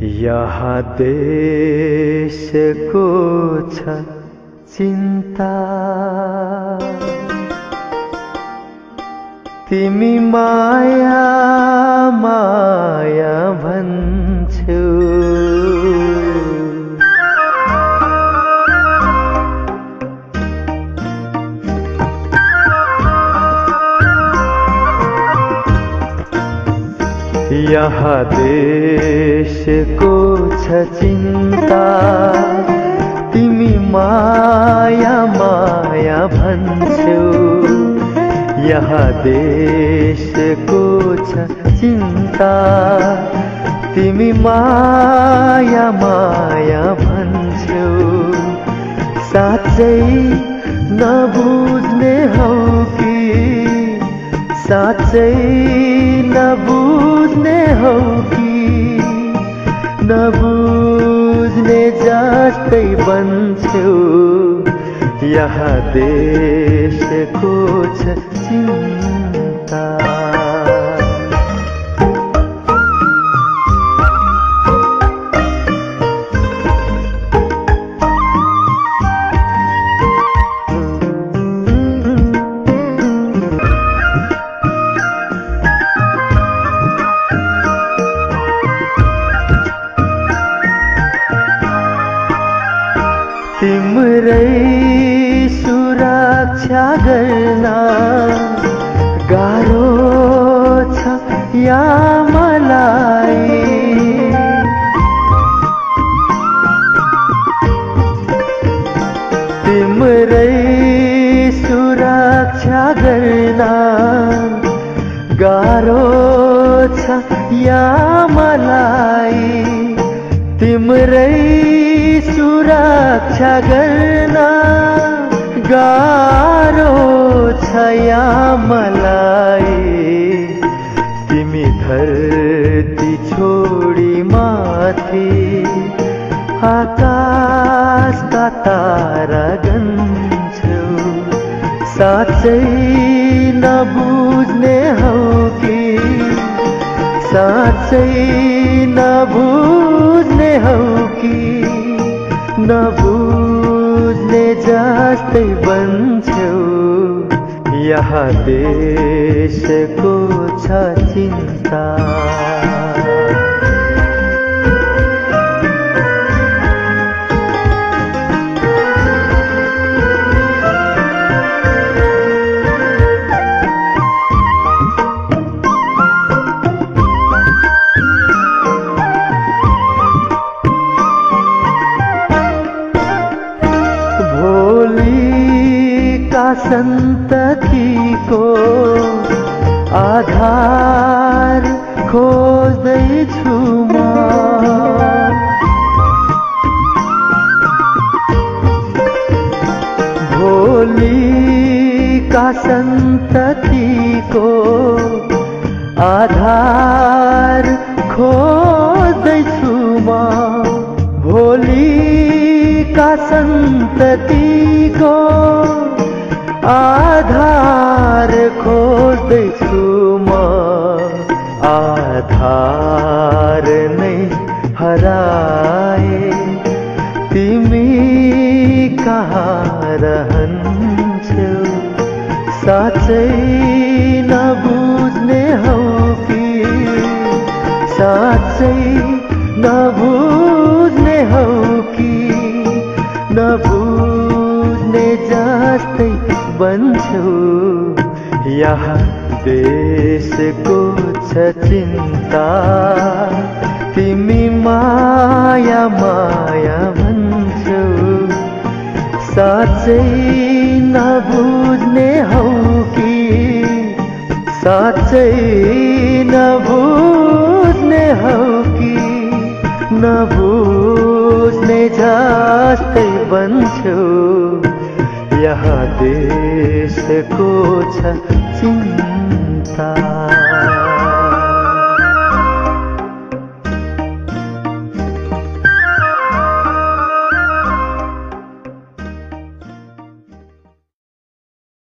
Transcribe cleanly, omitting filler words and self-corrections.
यहाँ देशको छ चिन्ता, तिमी माया माया भन्छौ। यहाँ देशको छ चिन्ता, तिमी माया माया भन्छौ। यहाँ देशको छ चिन्ता, तिमी माया माया भन्छौ। साँच्चै नबुझ्ने हौ कि, साँच्चै नबुझ्ने हौ कि, नबुझ्ने जस्तै बन्छौ। यहाँ देशको छ चिन्ता। तिम्रै सुरक्षा गर्न गाह्रो छ या मलाई। तिम्रै सुरक्षा गर्न गाह्रो छ या मलाई। तिम्रै सुरक्षा गर्न गाह्रो छ या मलाई। तिमी धरती छोडी माथि आकाशका तारा गन्छौ। साँच्चै नबुझ्ने हौ कि, साँच्चै नबुझ्ने हौ कि, नबुझ्ने जस्तै बन्छौ। यहाँ देशको छ चिन्ता। सन्ततिको आधार खोज्दैछु म। भोलिका सन्ततिको आधार खोज्दैछु म। भोलिका सन्ततिको आधार खोज्दैछु म। आधार नै हराए तिमी कहाँ रहन्छौ। साँच्चै नबुझ्ने हौ कि, साँच्चै नबुझ्ने हौ कि, नबुझ्ने जस्तै बन्छौ। यहाँ देशको छ चिन्ता, तिमी माया माया भन्छौ। साँच्चै नबुझ्ने हौ कि, साँच्चै नबुझ्ने हौ कि, नबुझ्ने जस्तै बन्छौ। यहाँ देशको छ चिन्ता।